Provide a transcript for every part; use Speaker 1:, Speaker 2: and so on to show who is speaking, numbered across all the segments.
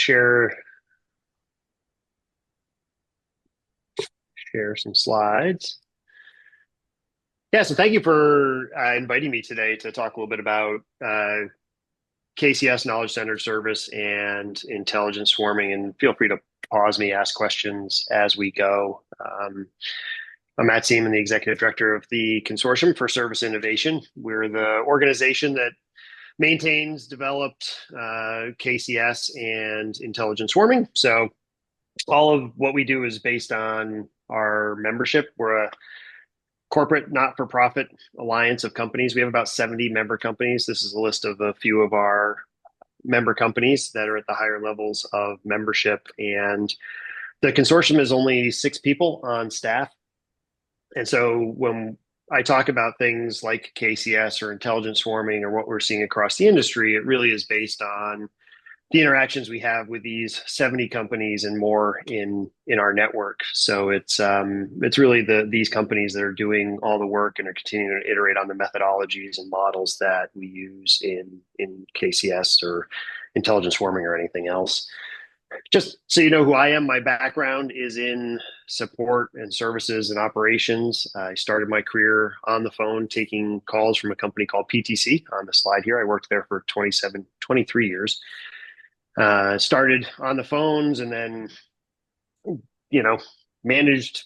Speaker 1: share some slides. Yeah, so thank you for inviting me today to talk a little bit about KCS Knowledge Centered Service and intelligent swarming. And feel free to pause me, ask questions as we go. I'm Matt Seaman, the Executive Director of the Consortium for Service Innovation. We're the organization that maintains, developed KCS and Intelligent Swarming. So all of what we do is based on our membership. We're a corporate not-for-profit alliance of companies. We have about 70 member companies. This is a list of a few of our member companies that are at the higher levels of membership. And the consortium is only 6 people on staff. And so when I talk about things like KCS or intelligent swarming or what we're seeing across the industry, it really is based on the interactions we have with these 70 companies and more in our network. So it's really these companies that are doing all the work and are continuing to iterate on the methodologies and models that we use in KCS or intelligent swarming or anything else. Just so you know who I am, my background is in support and services and operations. I started my career on the phone taking calls from a company called PTC on the slide here. I worked there for 23 years. Started on the phones and then, managed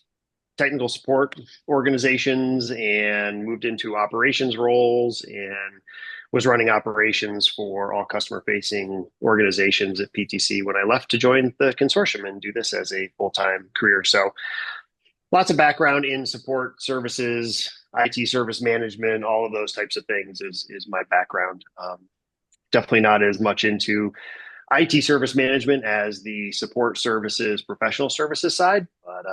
Speaker 1: technical support organizations and moved into operations roles and was running operations for all customer-facing organizations at PTC when I left to join the consortium and do this as a full-time career. So lots of background in support services, IT service management, all of those types of things is my background. Definitely not as much into IT service management as the support services, professional services side. But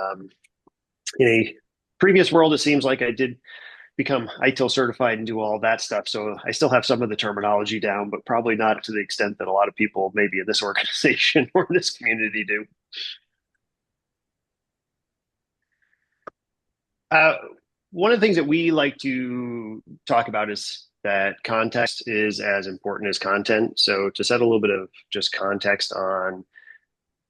Speaker 1: in a previous world, it seems like I did become ITIL certified and do all that stuff. So I still have some of the terminology down, but probably not to the extent that a lot of people maybe in this organization or this community do. One of the things that we like to talk about is that context is as important as content. So to set a little bit of just context on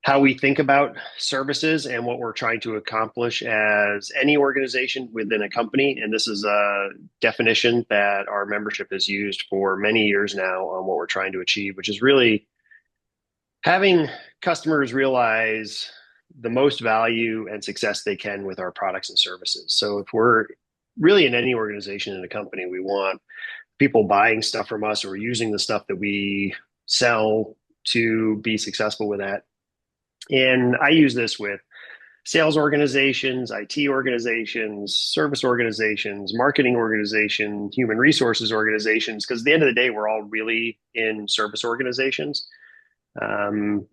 Speaker 1: how we think about services and what we're trying to accomplish as any organization within a company. And this is a definition that our membership has used for many years now on what we're trying to achieve, which is really having customers realize the most value and success they can with our products and services. So if we're really in any organization in a company, we want people buying stuff from us or using the stuff that we sell to be successful with that. And I use this with sales organizations, IT organizations, service organizations, marketing organizations, human resources organizations, because at the end of the day, we're all really in service organizations.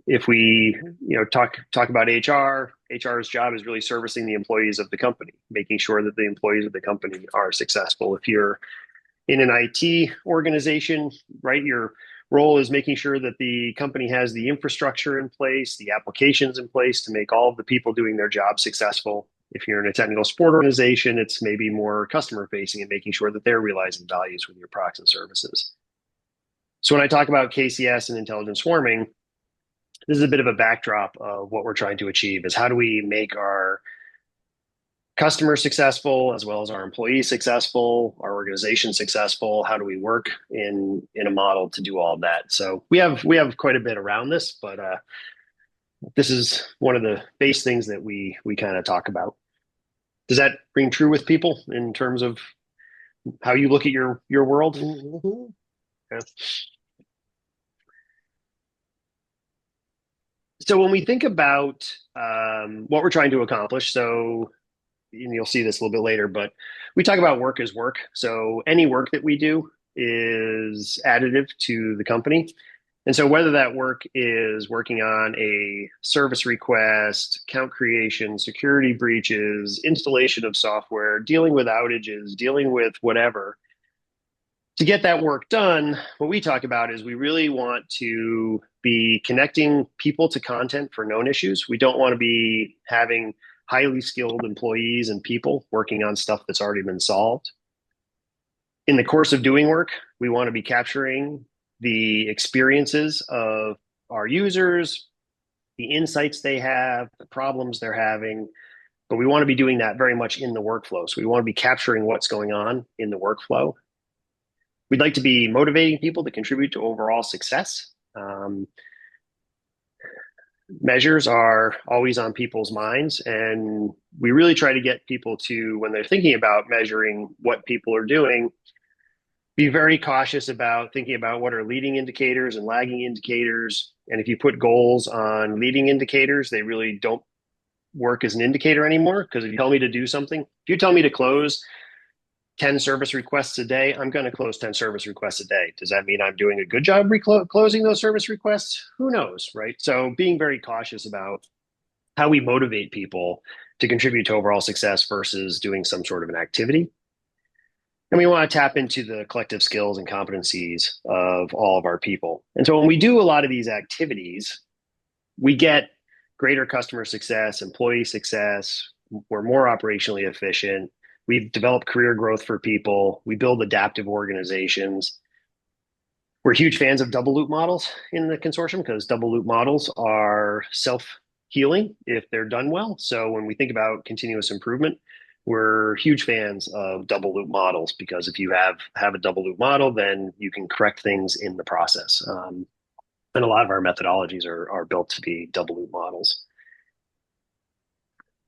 Speaker 1: If we talk about HR's job is really servicing the employees of the company, making sure that the employees of the company are successful. If you're in an IT organization, right, your role is making sure that the company has the infrastructure in place, the applications in place to make all of the people doing their job successful. If you're in a technical support organization, it's maybe more customer facing and making sure that they're realizing values with your products and services. So when I talk about KCS and intelligent swarming, this is a bit of a backdrop of what we're trying to achieve is how do we make our customers successful as well as our employees successful, our organization successful. How do we work in a model to do all of that? So we have quite a bit around this, but this is one of the base things that we kind of talk about. Does that ring true with people in terms of how you look at your world? Mm-hmm. Yeah. So when we think about what we're trying to accomplish, so and you'll see this a little bit later, but we talk about work as work. So any work that we do is additive to the company. And so whether that work is working on a service request, account creation, security breaches, installation of software, dealing with outages, dealing with whatever, to get that work done, what we talk about is we really want to be connecting people to content for known issues. We don't want to be having highly skilled employees and people working on stuff that's already been solved. In the course of doing work, we want to be capturing the experiences of our users, the insights they have, the problems they're having, but we want to be doing that very much in the workflow. So we want to be capturing what's going on in the workflow. We'd like to be motivating people to contribute to overall success. Measures are always on people's minds, and we really try to get people to, when they're thinking about measuring what people are doing, be very cautious about thinking about what are leading indicators and lagging indicators. And if you put goals on leading indicators, they really don't work as an indicator anymore. Because if you tell me to do something, if you tell me to close 10 service requests a day, I'm going to close 10 service requests a day. Does that mean I'm doing a good job closing those service requests? Who knows, right? So being very cautious about how we motivate people to contribute to overall success versus doing some sort of an activity. And we want to tap into the collective skills and competencies of all of our people. And so when we do a lot of these activities, we get greater customer success, employee success. We're more operationally efficient. We've developed career growth for people. We build adaptive organizations. We're huge fans of double loop models in the consortium because double loop models are self-healing if they're done well. So when we think about continuous improvement, we're huge fans of double loop models because if you have a double loop model, then you can correct things in the process. And a lot of our methodologies are built to be double loop models.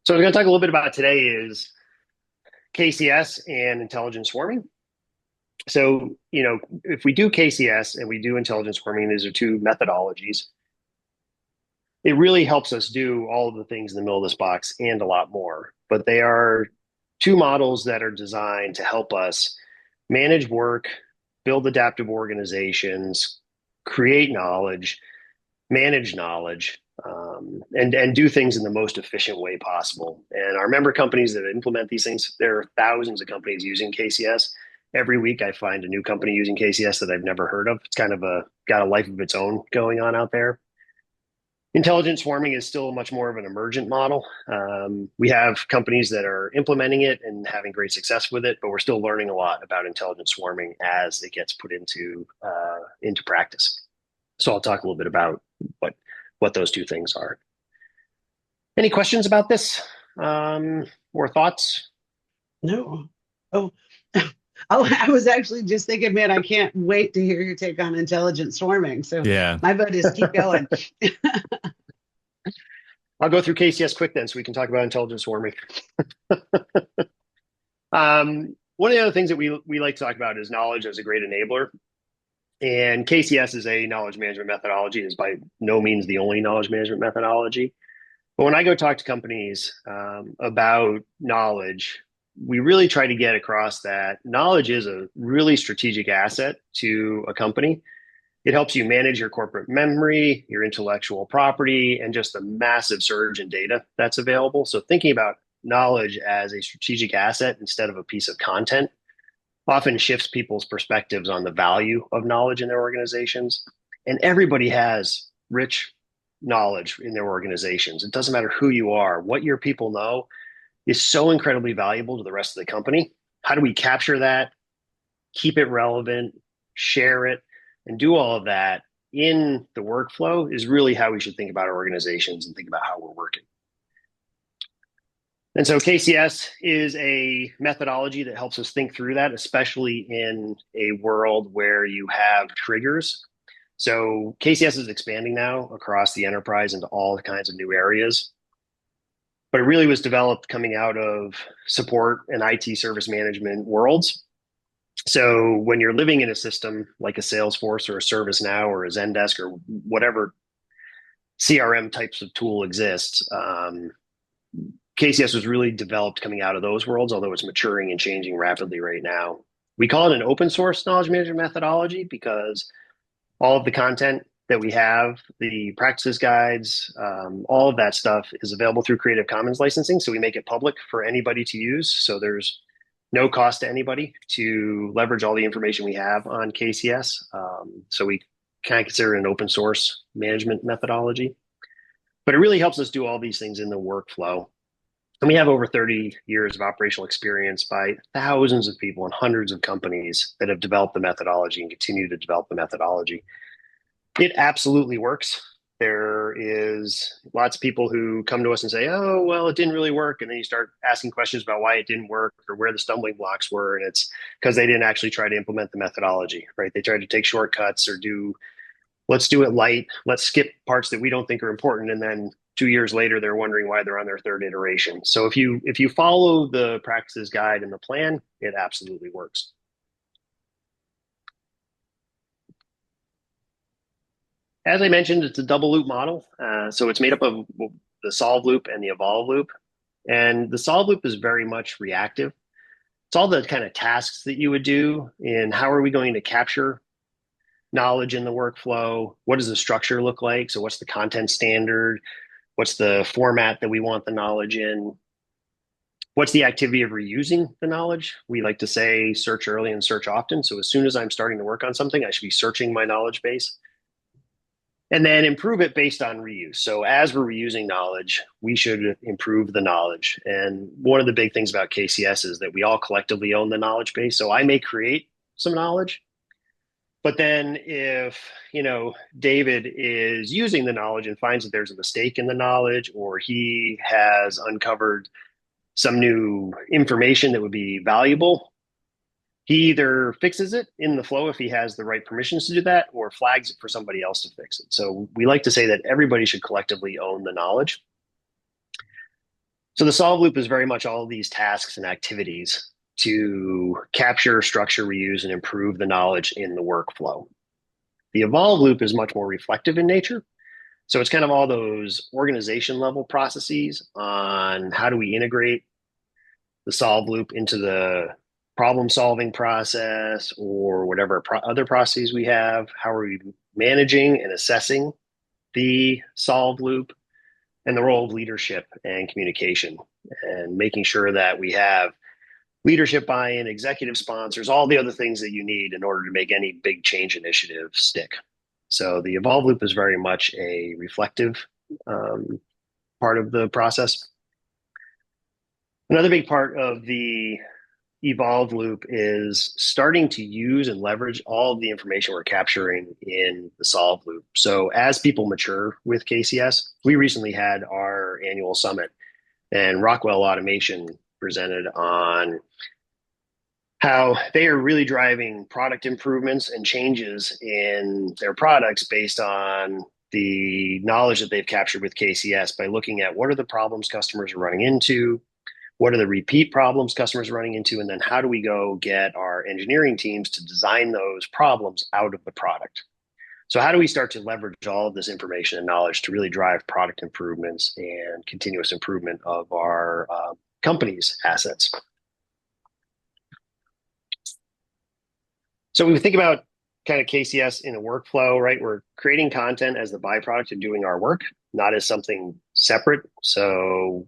Speaker 1: So what I'm going to talk a little bit about today is KCS and intelligent swarming. So, if we do KCS and we do intelligent swarming, these are two methodologies. It really helps us do all of the things in the middle of this box and a lot more. But they are two models that are designed to help us manage work, build adaptive organizations, create knowledge, manage knowledge, and do things in the most efficient way possible. And our member companies that implement these things, there are thousands of companies using KCS. Every week I find a new company using KCS that I've never heard of. It's kind of got a life of its own going on out there. Intelligent swarming is still much more of an emergent model. We have companies that are implementing it and having great success with it, but we're still learning a lot about intelligent swarming as it gets put into practice. So I'll talk a little bit about what those two things are. Any questions about this or thoughts?
Speaker 2: No. Oh, I was actually just thinking, man, I can't wait to hear your take on intelligent swarming. So
Speaker 3: Yeah.
Speaker 2: my vote is keep going.
Speaker 1: I'll go through KCS quick then so we can talk about intelligent swarming. One of the other things that we like to talk about is knowledge as a great enabler. And KCS is a knowledge management methodology. It is by no means the only knowledge management methodology. But when I go talk to companies about knowledge, we really try to get across that knowledge is a really strategic asset to a company. It helps you manage your corporate memory, your intellectual property, and just the massive surge in data that's available. So thinking about knowledge as a strategic asset instead of a piece of content often shifts people's perspectives on the value of knowledge in their organizations. And everybody has rich knowledge in their organizations. It doesn't matter who you are, what your people know is so incredibly valuable to the rest of the company. How do we capture that, keep it relevant, share it, and do all of that in the workflow is really how we should think about our organizations and think about how we're working. And so KCS is a methodology that helps us think through that, especially in a world where you have triggers. So KCS is expanding now across the enterprise into all kinds of new areas. But it really was developed coming out of support and IT service management worlds. So when you're living in a system like a Salesforce or a ServiceNow or a Zendesk or whatever CRM types of tool exists, KCS was really developed coming out of those worlds, although it's maturing and changing rapidly right now. We call it an open source knowledge management methodology because all of the content that we have, the practices guides, all of that stuff is available through Creative Commons licensing. So we make it public for anybody to use. So there's no cost to anybody to leverage all the information we have on KCS. So we kind of consider it an open source management methodology. But it really helps us do all these things in the workflow. And we have over 30 years of operational experience by thousands of people and hundreds of companies that have developed the methodology and continue to develop the methodology. It absolutely works. There is lots of people who come to us and say, oh, well, it didn't really work. And then you start asking questions about why it didn't work or where the stumbling blocks were. And it's because they didn't actually try to implement the methodology, right? They tried to take shortcuts or let's do it light. Let's skip parts that we don't think are important. And then 2 years later, they're wondering why they're on their third iteration. So if you follow the practices guide and the plan, it absolutely works. As I mentioned, it's a double loop model. So it's made up of the solve loop and the evolve loop. And the solve loop is very much reactive. It's all the kind of tasks that you would do in how are we going to capture knowledge in the workflow? What does the structure look like? So what's the content standard? What's the format that we want the knowledge in? What's the activity of reusing the knowledge? We like to say search early and search often. So as soon as I'm starting to work on something, I should be searching my knowledge base and then improve it based on reuse. So as we're reusing knowledge, we should improve the knowledge. And one of the big things about KCS is that we all collectively own the knowledge base. So I may create some knowledge, but then if, David is using the knowledge and finds that there's a mistake in the knowledge, or he has uncovered some new information that would be valuable, he either fixes it in the flow if he has the right permissions to do that, or flags it for somebody else to fix it. So we like to say that everybody should collectively own the knowledge. So the solve loop is very much all of these tasks and activities to capture, structure, reuse, and improve the knowledge in the workflow. The evolve loop is much more reflective in nature. So it's kind of all those organization level processes on how do we integrate the solve loop into the problem solving process or whatever other processes we have. How are we managing and assessing the solve loop, and the role of leadership and communication, and making sure that we have leadership buy-in, executive sponsors, all the other things that you need in order to make any big change initiative stick. So the evolve loop is very much a reflective part of the process. Another big part of the evolve loop is starting to use and leverage all of the information we're capturing in the solve loop. So as people mature with KCS, we recently had our annual summit, and Rockwell Automation presented on how they are really driving product improvements and changes in their products based on the knowledge that they've captured with KCS by looking at what are the problems customers are running into, what are the repeat problems customers are running into, and then how do we go get our engineering teams to design those problems out of the product. So how do we start to leverage all of this information and knowledge to really drive product improvements and continuous improvement of our company's assets? So we think about kind of KCS in a workflow, right? We're creating content as the byproduct of doing our work, not as something separate. So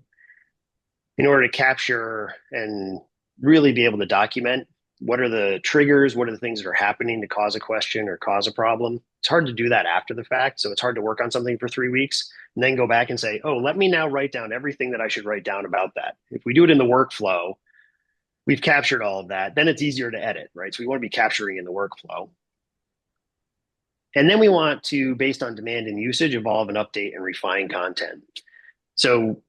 Speaker 1: in order to capture and really be able to document what are the triggers, what are the things that are happening to cause a question or cause a problem, it's hard to do that after the fact. So it's hard to work on something for 3 weeks and then go back and say, oh, let me now write down everything that I should write down about that. If we do it in the workflow, we've captured all of that. Then it's easier to edit, right? So we want to be capturing in the workflow. And then we want to, based on demand and usage, evolve and update and refine content. So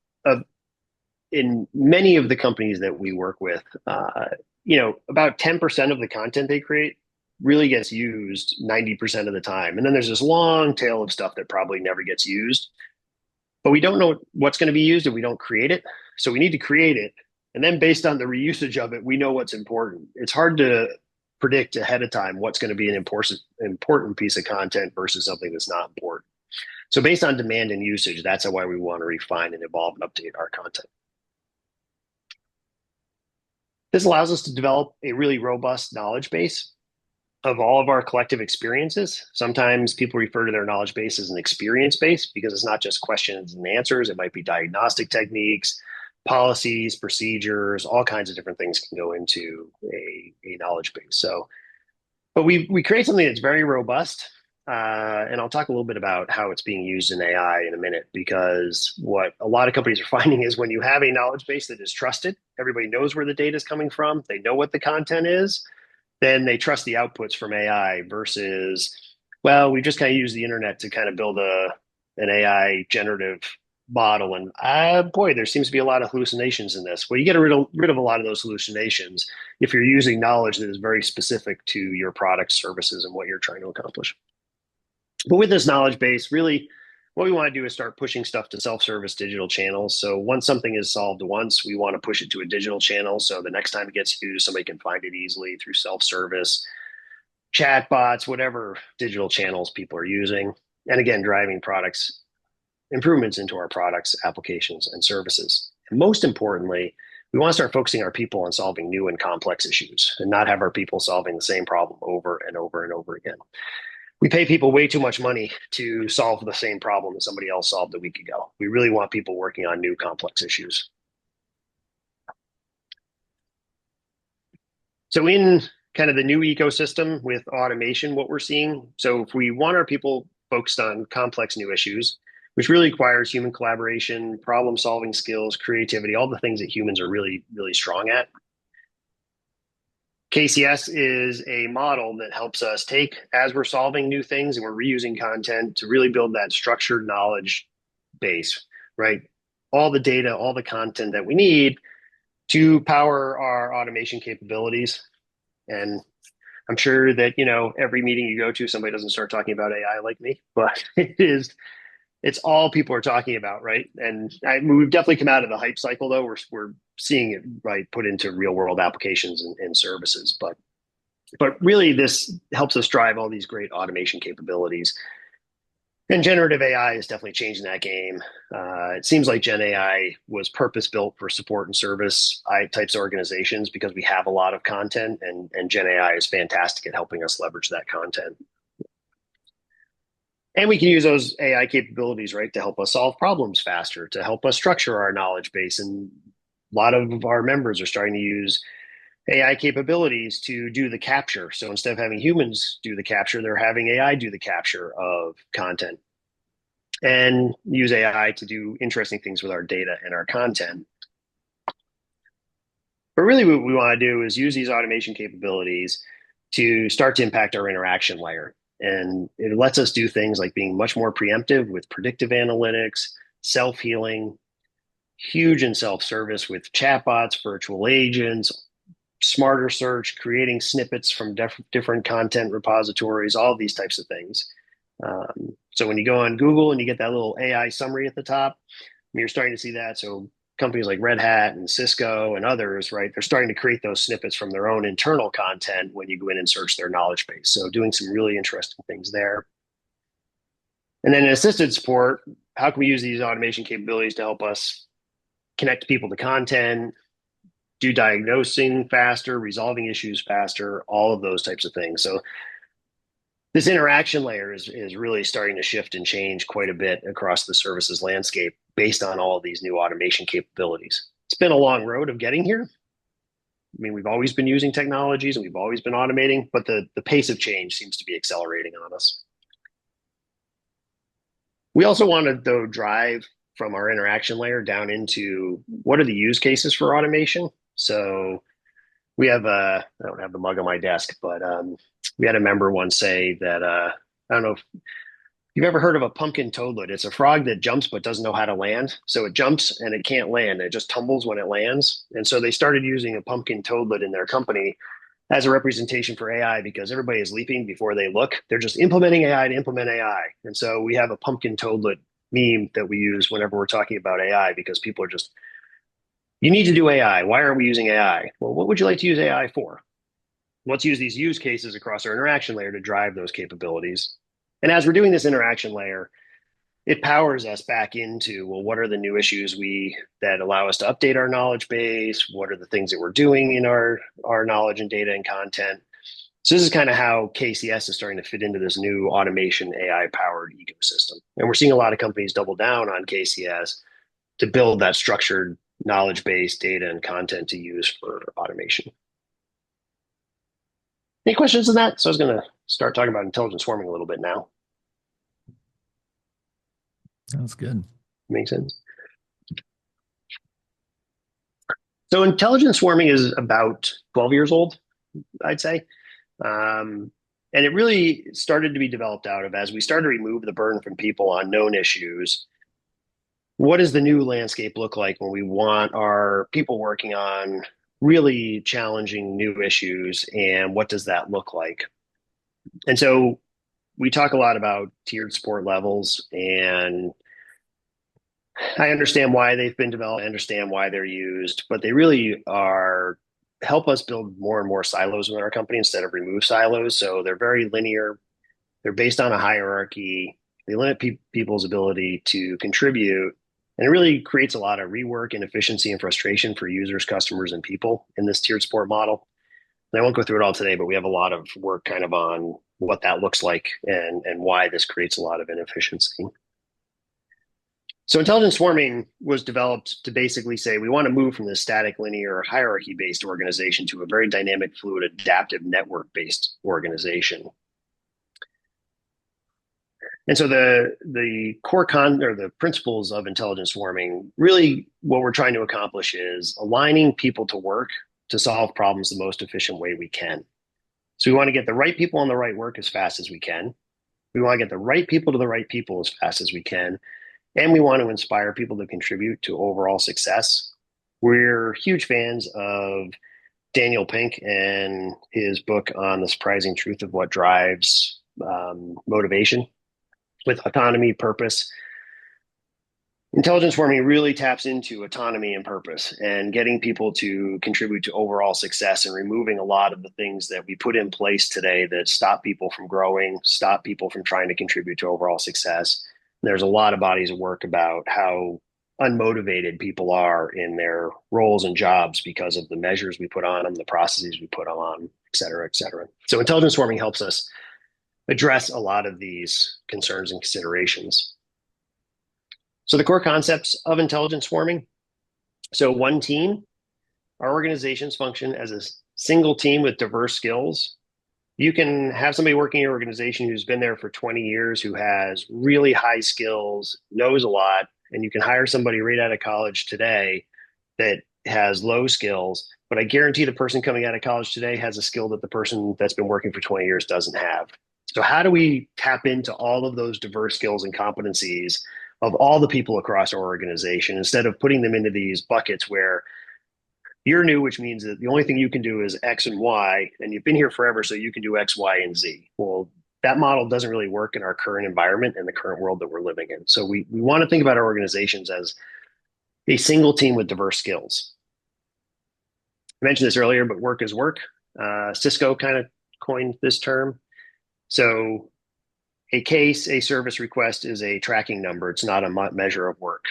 Speaker 1: in many of the companies that we work with, about 10% of the content they create really gets used 90% of the time. And then there's this long tail of stuff that probably never gets used, but we don't know what's going to be used and we don't create it. So we need to create it. And then based on the reusage of it, we know what's important. It's hard to predict ahead of time what's going to be an important piece of content versus something that's not important. So based on demand and usage, that's why we want to refine and evolve and update our content. This allows us to develop a really robust knowledge base of all of our collective experiences. Sometimes people refer to their knowledge base as an experience base because it's not just questions and answers. It might be diagnostic techniques, policies, procedures, all kinds of different things can go into a knowledge base. So, but we create something that's very robust. And I'll talk a little bit about how it's being used in AI in a minute, because what a lot of companies are finding is when you have a knowledge base that is trusted, everybody knows where the data is coming from, they know what the content is, then they trust the outputs from AI versus, well, we just kind of use the internet to kind of build an AI generative model, and boy, there seems to be a lot of hallucinations in this. Well, you get rid of a lot of those hallucinations if you're using knowledge that is very specific to your product, services, and what you're trying to accomplish. But with this knowledge base, really, what we want to do is start pushing stuff to self-service digital channels. So once something is solved once, we want to push it to a digital channel. So the next time it gets used, somebody can find it easily through self-service, chat bots, whatever digital channels people are using. And again, driving products improvements into our products, applications, and services. And most importantly, we want to start focusing our people on solving new and complex issues and not have our people solving the same problem over and over and over again. We pay people way too much money to solve the same problem that somebody else solved a week ago. We really want people working on new complex issues. So in kind of the new ecosystem with automation, what we're seeing, so if we want our people focused on complex new issues, which really requires human collaboration, problem solving skills, creativity, all the things that humans are really, really strong at. KCS is a model that helps us take, as we're solving new things and we're reusing content, to really build that structured knowledge base, right? All the data, all the content that we need to power our automation capabilities. And I'm sure that, every meeting you go to, somebody doesn't start talking about AI like me, but it's all people are talking about, right? And we've definitely come out of the hype cycle, though. We're seeing it right put into real world applications and services. But really, this helps us drive all these great automation capabilities. And generative AI is definitely changing that game. It seems like Gen AI was purpose built for support and service types of organizations because we have a lot of content, and Gen AI is fantastic at helping us leverage that content. And we can use those AI capabilities, right, to help us solve problems faster, to help us structure our knowledge base. And a lot of our members are starting to use AI capabilities to do the capture. So instead of having humans do the capture, they're having AI do the capture of content and use AI to do interesting things with our data and our content. But really, what we want to do is use these automation capabilities to start to impact our interaction layer. And it lets us do things like being much more preemptive with predictive analytics, self-healing, huge in self-service with chatbots, virtual agents, smarter search, creating snippets from different content repositories, all these types of things. So when you go on Google and you get that little AI summary at the top, you're starting to see that. So companies like Red Hat and Cisco and others, right, they're starting to create those snippets from their own internal content when you go in and search their knowledge base. So doing some really interesting things there. And then in assisted support, how can we use these automation capabilities to help us connect people to content, do diagnosing faster, resolving issues faster, all of those types of things. So this interaction layer is really starting to shift and change quite a bit across the services landscape based on all of these new automation capabilities. It's been a long road of getting here. I mean, we've always been using technologies and we've always been automating, but the pace of change seems to be accelerating on us. We also want to, though, drive from our interaction layer down into what are the use cases for automation. So we have I don't have the mug on my desk, but we had a member once say that I don't know if you've ever heard of a pumpkin toadlet. It's a frog that jumps but doesn't know how to land. So it jumps and it can't land. It just tumbles when it lands. And so they started using a pumpkin toadlet in their company as a representation for AI because everybody is leaping before they look. They're just implementing AI to implement AI. And so we have a pumpkin toadlet meme that we use whenever we're talking about AI because people are just, you need to do AI. Why aren't we using AI? Well, what would you like to use AI for? Let's use these use cases across our interaction layer to drive those capabilities. And as we're doing this interaction layer, it powers us back into, well, what are the new issues that allow us to update our knowledge base? What are the things that we're doing in our knowledge and data and content? So this is kind of how KCS is starting to fit into this new automation AI-powered ecosystem. And we're seeing a lot of companies double down on KCS to build that structured knowledge base, data, and content to use for automation. Any questions on that? So I was going to start talking about intelligent swarming a little bit now.
Speaker 3: That's good.
Speaker 1: Makes sense. So intelligent swarming is about 12 years old, I'd say. And it really started to be developed out of as we started to remove the burden from people on known issues. What does the new landscape look like when we want our people working on really challenging new issues? And what does that look like? And so we talk a lot about tiered sport levels, and I understand why they've been developed. I understand why they're used, but they really are help us build more and more silos within our company instead of remove silos. So they're very linear. They're based on a hierarchy. They limit people's ability to contribute, and it really creates a lot of rework, inefficiency, and frustration for users, customers, and people in this tiered sport model. And I won't go through it all today, but we have a lot of work kind of on what that looks like and why this creates a lot of inefficiency. So intelligent swarming was developed to basically say we want to move from this static, linear, hierarchy-based organization to a very dynamic, fluid, adaptive, network-based organization. And so the core or the principles of intelligent swarming, really what we're trying to accomplish is aligning people to work to solve problems the most efficient way we can. So we want to get the right people on the right work as fast as we can. We want to get the right people to the right people as fast as we can. And we want to inspire people to contribute to overall success. We're huge fans of Daniel Pink and his book on the surprising truth of what drives motivation with autonomy, purpose. Intelligence swarming really taps into autonomy and purpose and getting people to contribute to overall success and removing a lot of the things that we put in place today that stop people from growing, stop people from trying to contribute to overall success. There's a lot of bodies of work about how unmotivated people are in their roles and jobs because of the measures we put on them, the processes we put on, et cetera, et cetera. So intelligence swarming helps us address a lot of these concerns and considerations. So the core concepts of intelligent swarming. So one team, our organizations function as a single team with diverse skills. You can have somebody working in your organization who's been there for 20 years, who has really high skills, knows a lot, and you can hire somebody right out of college today that has low skills. But I guarantee the person coming out of college today has a skill that the person that's been working for 20 years doesn't have. So how do we tap into all of those diverse skills and competencies of all the people across our organization instead of putting them into these buckets where you're new, which means that the only thing you can do is X and Y, and you've been here forever, so you can do X, Y, and Z. Well, that model doesn't really work in our current environment and the current world that we're living in. So we want to think about our organizations as a single team with diverse skills. I mentioned this earlier, but work is work. Cisco kind of coined this term. So a case, a service request is a tracking number. It's not a measure of work.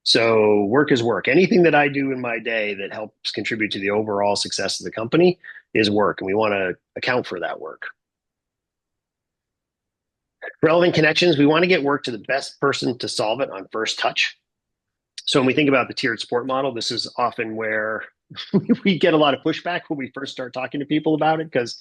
Speaker 1: So work is work. Anything that I do in my day that helps contribute to the overall success of the company is work, and we want to account for that work. Relevant connections, we want to get work to the best person to solve it on first touch. So when we think about the tiered sport model, this is often where we get a lot of pushback when we first start talking to people about it, because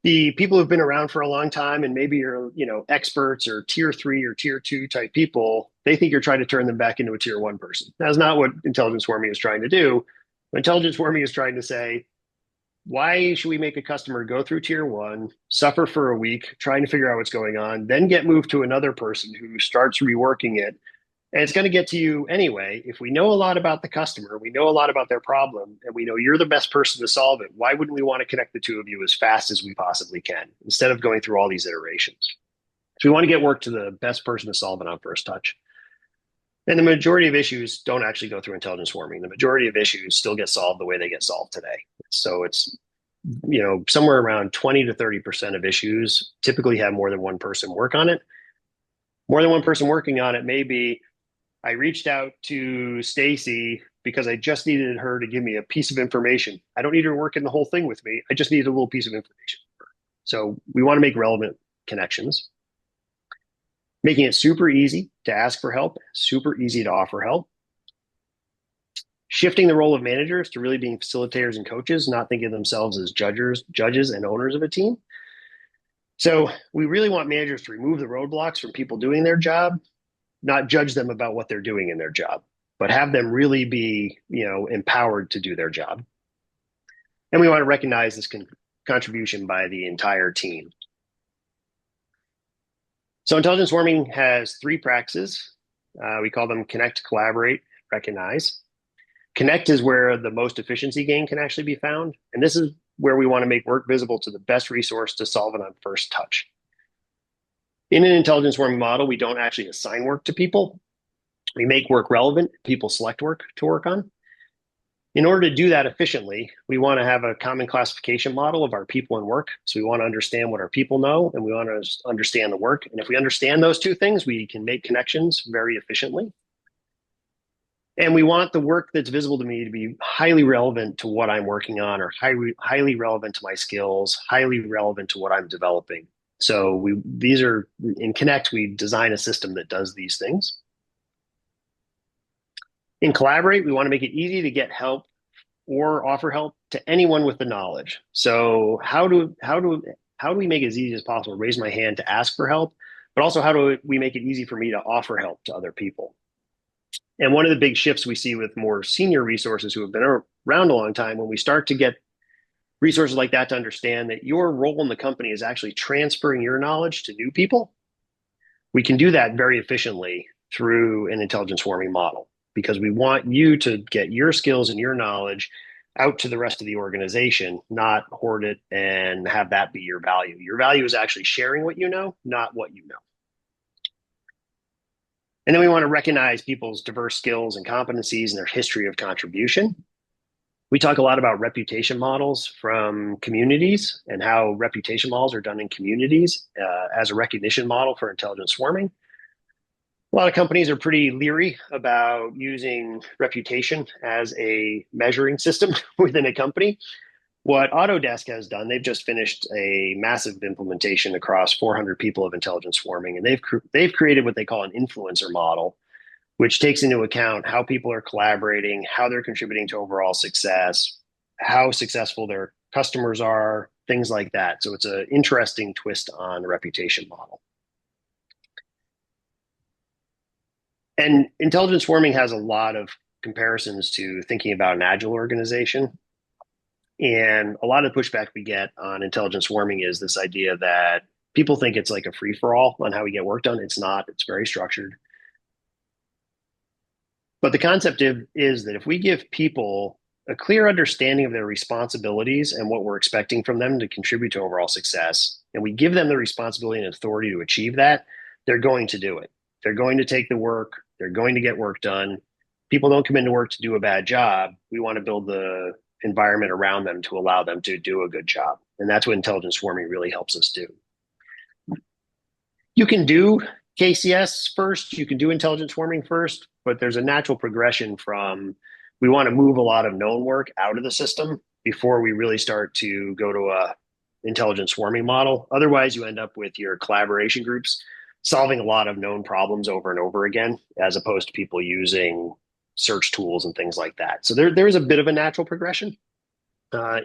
Speaker 1: the people who've been around for a long time and maybe you're, experts or tier 3 or tier 2 type people, they think you're trying to turn them back into a tier 1 person. That's not what intelligence swarming is trying to do. Intelligence swarming is trying to say, why should we make a customer go through tier 1, suffer for a week, trying to figure out what's going on, then get moved to another person who starts reworking it, and it's going to get to you anyway. If we know a lot about the customer, we know a lot about their problem, and we know you're the best person to solve it, why wouldn't we want to connect the two of you as fast as we possibly can instead of going through all these iterations? So we want to get work to the best person to solve it on first touch. And the majority of issues don't actually go through intelligence swarming. The majority of issues still get solved the way they get solved today. So it's somewhere around 20 to 30% of issues typically have more than one person work on it. More than one person working on it may be, I reached out to Stacy because I just needed her to give me a piece of information. I don't need her working the whole thing with me. I just need a little piece of information. So we want to make relevant connections, making it super easy to ask for help, super easy to offer help. Shifting the role of managers to really being facilitators and coaches, not thinking of themselves as judges and owners of a team. So we really want managers to remove the roadblocks from people doing their job, not judge them about what they're doing in their job, but have them really be, empowered to do their job. And we want to recognize this contribution by the entire team. So intelligent swarming has three practices. We call them connect, collaborate, recognize. Connect is where the most efficiency gain can actually be found. And this is where we want to make work visible to the best resource to solve it on first touch. In an intelligence swarming model, we don't actually assign work to people. We make work relevant. People select work to work on. In order to do that efficiently, we want to have a common classification model of our people and work. So we want to understand what our people know and we want to understand the work. And if we understand those two things, we can make connections very efficiently. And we want the work that's visible to me to be highly relevant to what I'm working on, or highly relevant to my skills, highly relevant to what I'm developing. So these are in Connect, we design a system that does these things. In Collaborate, we want to make it easy to get help or offer help to anyone with the knowledge. So how do we make it as easy as possible to raise my hand to ask for help, but also how do we make it easy for me to offer help to other people? And one of the big shifts we see with more senior resources who have been around a long time, when we start to get resources like that to understand that your role in the company is actually transferring your knowledge to new people, we can do that very efficiently through an intelligent swarming model, because we want you to get your skills and your knowledge out to the rest of the organization, not hoard it and have that be your value. Your value is actually sharing what you know, not what you know. And then we want to recognize people's diverse skills and competencies and their history of contribution. We talk a lot about reputation models from communities and how reputation models are done in communities as a recognition model for intelligent swarming. A lot of companies are pretty leery about using reputation as a measuring system within a company. What Autodesk has done, they've just finished a massive implementation across 400 people of intelligent swarming, and they've created what they call an influencer model, which takes into account how people are collaborating, how they're contributing to overall success, how successful their customers are, things like that. So it's an interesting twist on the reputation model. And intelligent swarming has a lot of comparisons to thinking about an agile organization. And a lot of the pushback we get on intelligent swarming is this idea that people think it's like a free for all on how we get work done. It's not, it's very structured. But the concept is that if we give people a clear understanding of their responsibilities and what we're expecting from them to contribute to overall success, and we give them the responsibility and authority to achieve that, they're going to do it. They're going to take the work. They're going to get work done. People don't come into work to do a bad job. We want to build the environment around them to allow them to do a good job. And that's what intelligent swarming really helps us do. You can do KCS first, you can do intelligent swarming first, but there's a natural progression from we want to move a lot of known work out of the system before we really start to go to a intelligent swarming model. Otherwise, you end up with your collaboration groups solving a lot of known problems over and over again, as opposed to people using search tools and things like that. So there is a bit of a natural progression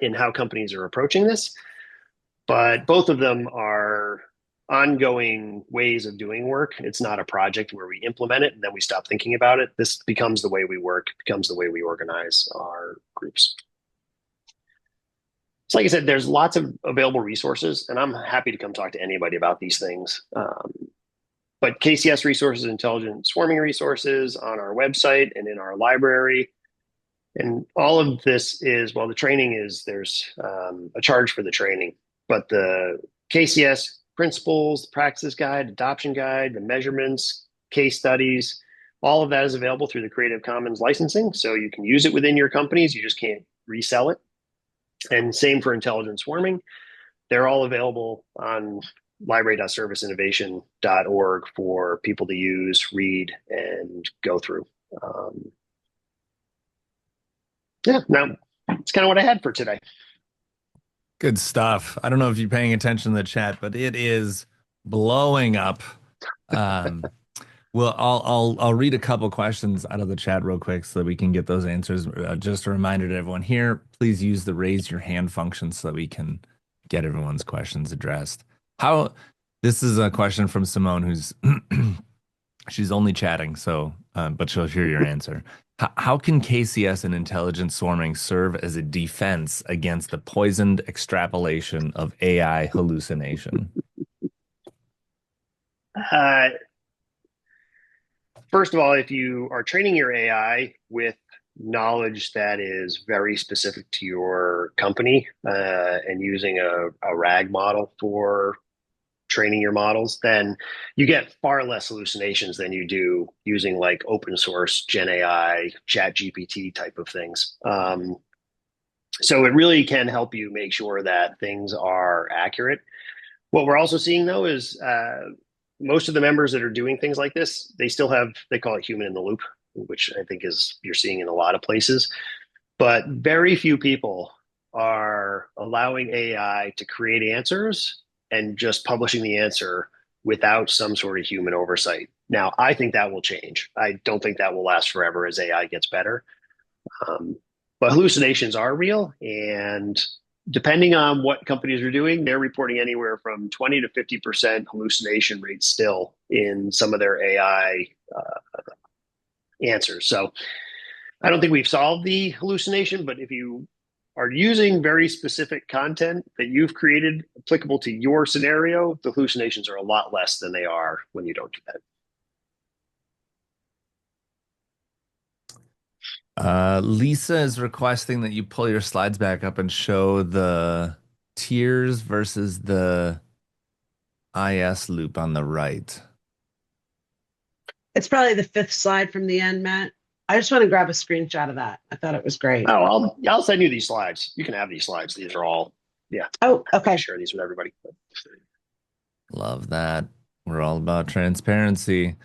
Speaker 1: in how companies are approaching this, but both of them are ongoing ways of doing work. It's not a project where we implement it and then we stop thinking about it. This becomes the way we work, becomes the way we organize our groups. So like I said, there's lots of available resources, and I'm happy to come talk to anybody about these things. But KCS resources, intelligent swarming resources on our website and in our library. And all of this is, well, the training is, there's a charge for the training, but the KCS principles, the practices guide, adoption guide, the measurements, case studies, all of that is available through the Creative Commons licensing. So you can use it within your companies, you just can't resell it. And same for intelligent swarming. They're all available on library.serviceinnovation.org for people to use, read, and go through. Yeah, now it's kind of what I had for today.
Speaker 3: Good stuff. I don't know if you're paying attention to the chat, but it is blowing up. Well, I'll read a couple questions out of the chat real quick so that we can get those answers. Just a reminder to everyone here, please use the raise your hand function so that we can get everyone's questions addressed. This is a question from Simone, who's she's only chatting, so but she'll hear your answer. How can KCS and intelligent swarming serve as a defense against the poisoned extrapolation of AI hallucination?
Speaker 1: Uh, First of all, if you are training your AI with knowledge that is very specific to your company and using a RAG model for training your models, then you get far less hallucinations than you do using like open source Gen AI, Chat GPT type of things. So it really can help you make sure that things are accurate. What we're also seeing though is most of the members that are doing things like this, they still have, they call it human in the loop, which I think is you're seeing in a lot of places. But very few people are allowing AI to create answers and just publishing the answer without some sort of human oversight. Now, I think that will change. I don't think that will last forever as AI gets better. Um, but hallucinations are real. And depending on what companies are doing, they're reporting anywhere from 20 to 50% hallucination rates still in some of their AI answers. So I don't think we've solved the hallucination, but if you are using very specific content that you've created applicable to your scenario, the hallucinations are a lot less than they are when you don't do that.
Speaker 3: Lisa is requesting that you pull your slides back up and show the tiers versus the IS loop on the right.
Speaker 2: It's probably the fifth slide from the end, Matt. I just want to grab a screenshot of that. I thought it was great.
Speaker 1: Oh, I'll send you these slides. You can have these slides. These are all, yeah.
Speaker 2: Oh,
Speaker 1: I'll
Speaker 2: okay.
Speaker 1: share these with everybody.
Speaker 3: Love that. We're all about transparency.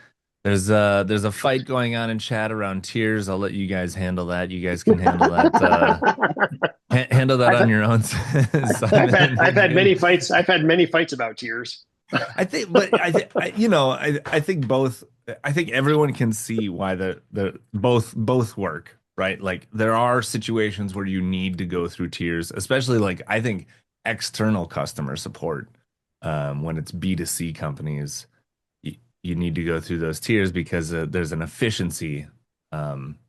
Speaker 3: There's a fight going on in chat around tiers. I'll let you guys handle that. You guys can handle that. Handle that
Speaker 1: I've
Speaker 3: on
Speaker 1: had,
Speaker 3: your own, Simon and
Speaker 1: I've had many
Speaker 3: Adrian.
Speaker 1: fights. I've had many fights about tears.
Speaker 3: I think, but I think both. I think everyone can see why the both work, right? Like there are situations where you need to go through tiers, especially like I think external customer support. When it's B2C companies, you need to go through those tiers because there's an efficiency um,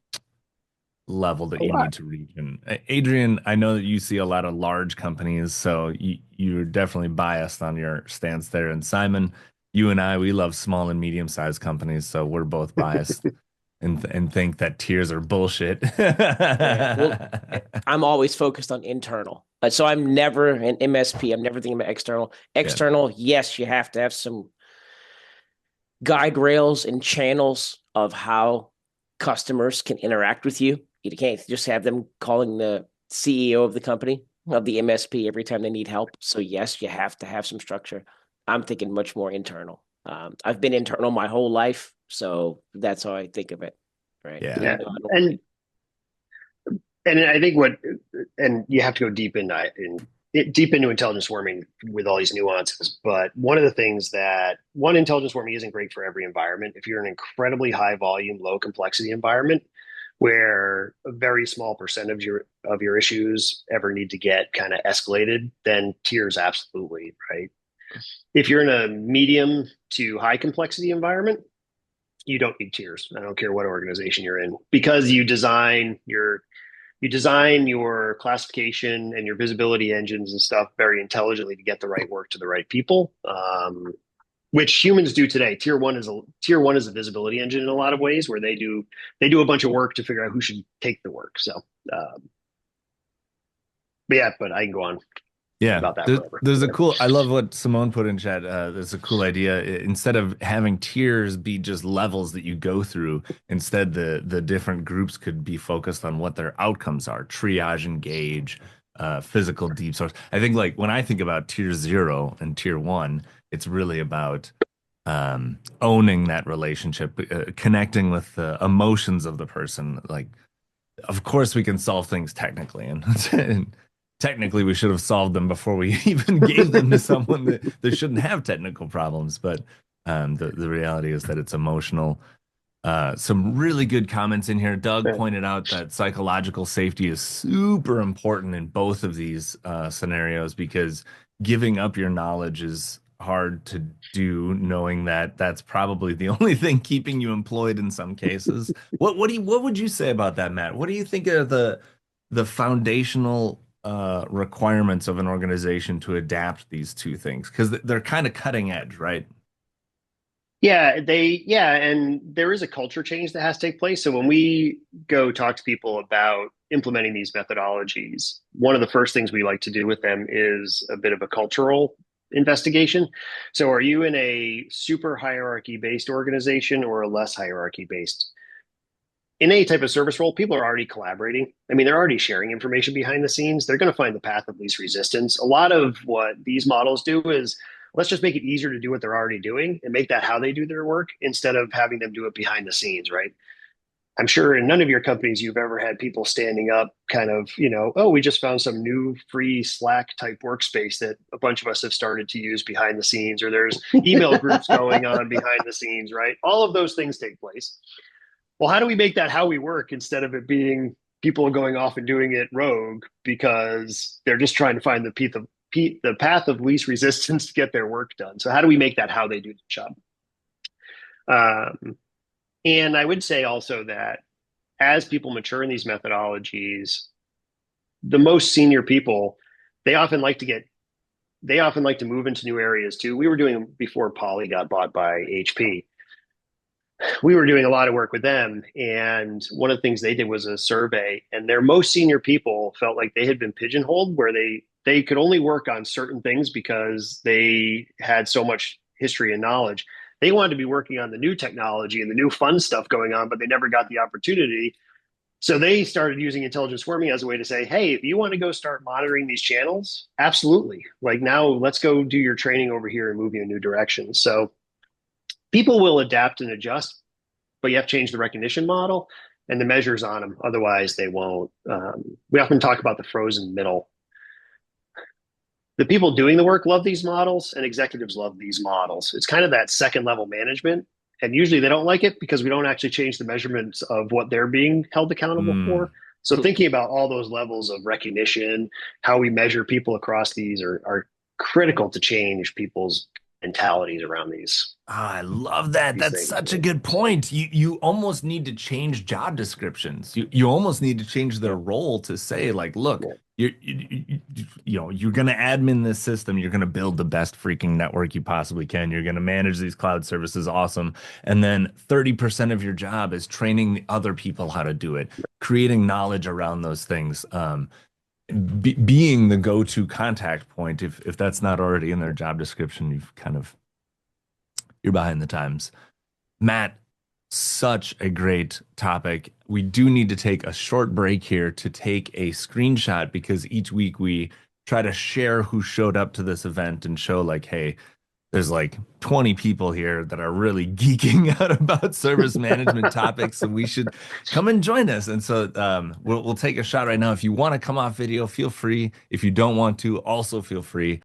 Speaker 3: level that you need to reach. And Adrian, I know that you see a lot of large companies, so you're definitely biased on your stance there. And Simon, you and I, we love small and medium-sized companies, so we're both biased and think that tiers are bullshit.
Speaker 4: Yeah, well, I'm always focused on internal. So I'm never an MSP. I'm never thinking about external.
Speaker 3: Yeah.
Speaker 4: External, yes, you have to have some guide rails and channels of how customers can interact with you. You can't just have them calling the CEO of the company, of the MSP, every time they need help. So yes, you have to have some structure. I'm thinking much more internal. I've been internal my whole life, so that's how I think of it. Right.
Speaker 3: Yeah.
Speaker 1: Yeah. And I think and you have to go deep into intelligence swarming with all these nuances. But one of the things that intelligence swarming isn't great for every environment. If you're an incredibly high volume, low complexity environment where a very small percent of your issues ever need to get kind of escalated, then tiers absolutely, right? If you're in a medium to high complexity environment, you don't need tiers. I don't care what organization you're in because you design your classification and your visibility engines and stuff very intelligently to get the right work to the right people, which humans do today. Tier one is a visibility engine in a lot of ways, where they do a bunch of work to figure out who should take the work. So, but I can go on
Speaker 3: Yeah,
Speaker 1: about that forever.
Speaker 3: there's a cool. I love what Simone put in chat. There's a cool idea. Instead of having tiers be just levels that you go through, instead the different groups could be focused on what their outcomes are: triage, engage, physical deep source. I think like when I think about tier 0 and tier 1, it's really about owning that relationship, connecting with the emotions of the person. Like of course we can solve things technically and technically we should have solved them before we even gave them to someone that shouldn't have technical problems, but the reality is that it's emotional. Some really good comments in here. Doug pointed out that psychological safety is super important in both of these scenarios because giving up your knowledge is hard to do, knowing that that's probably the only thing keeping you employed in some cases. What would you say about that, Matt? What do you think are the foundational requirements of an organization to adapt these two things? Because they're kind of cutting edge, right?
Speaker 1: Yeah, and there is a culture change that has to take place. So when we go talk to people about implementing these methodologies, one of the first things we like to do with them is a bit of a cultural investigation. So are you in a super hierarchy based organization or a less hierarchy based? In any type of service role, people are already collaborating. I mean, they're already sharing information behind the scenes. They're going to find the path of least resistance. A lot of what these models do is let's just make it easier to do what they're already doing and make that how they do their work instead of having them do it behind the scenes, right? I'm sure in none of your companies you've ever had people standing up kind of, oh, we just found some new free Slack type workspace that a bunch of us have started to use behind the scenes, or there's email groups going on behind the scenes, right? All of those things take place. Well, how do we make that how we work instead of it being people going off and doing it rogue because they're just trying to find the path of least resistance to get their work done? So how do we make that how they do the job? And I would say also that as people mature in these methodologies, the most senior people, they often like to move into new areas too. We were doing before Poly got bought by HP. We were doing a lot of work with them, and one of the things they did was a survey, and their most senior people felt like they had been pigeonholed where they could only work on certain things because they had so much history and knowledge. They wanted to be working on the new technology and the new fun stuff going on, but they never got the opportunity. So they started using intelligent swarming as a way to say, hey, if you want to go start monitoring these channels, absolutely. Like now, let's go do your training over here and move you in new directions. So people will adapt and adjust, but you have to change the recognition model and the measures on them. Otherwise, they won't. We often talk about the frozen middle. The people doing the work love these models, and executives love these models. It's kind of that second level management. And usually they don't like it because we don't actually change the measurements of what they're being held accountable for. So thinking about all those levels of recognition, how we measure people across these are critical to change people's mentalities around these.
Speaker 3: Oh, I love that. That's
Speaker 1: things.
Speaker 3: such a good point. You almost need to change job descriptions. You almost need to change their role to say like, look, you're going to admin this system. You're going to build the best freaking network you possibly can. You're going to manage these cloud services. Awesome. And then 30% of your job is training other people how to do it, creating knowledge around those things. Being the go-to contact point, if that's not already in their job description, you're behind the times. Matt, such a great topic. We do need to take a short break here to take a screenshot because each week we try to share who showed up to this event and show like, hey, there's like 20 people here that are really geeking out about service management topics, so we should come and join us. And so we'll take a shot right now. If you want to come off video, feel free. If you don't want to, also feel free.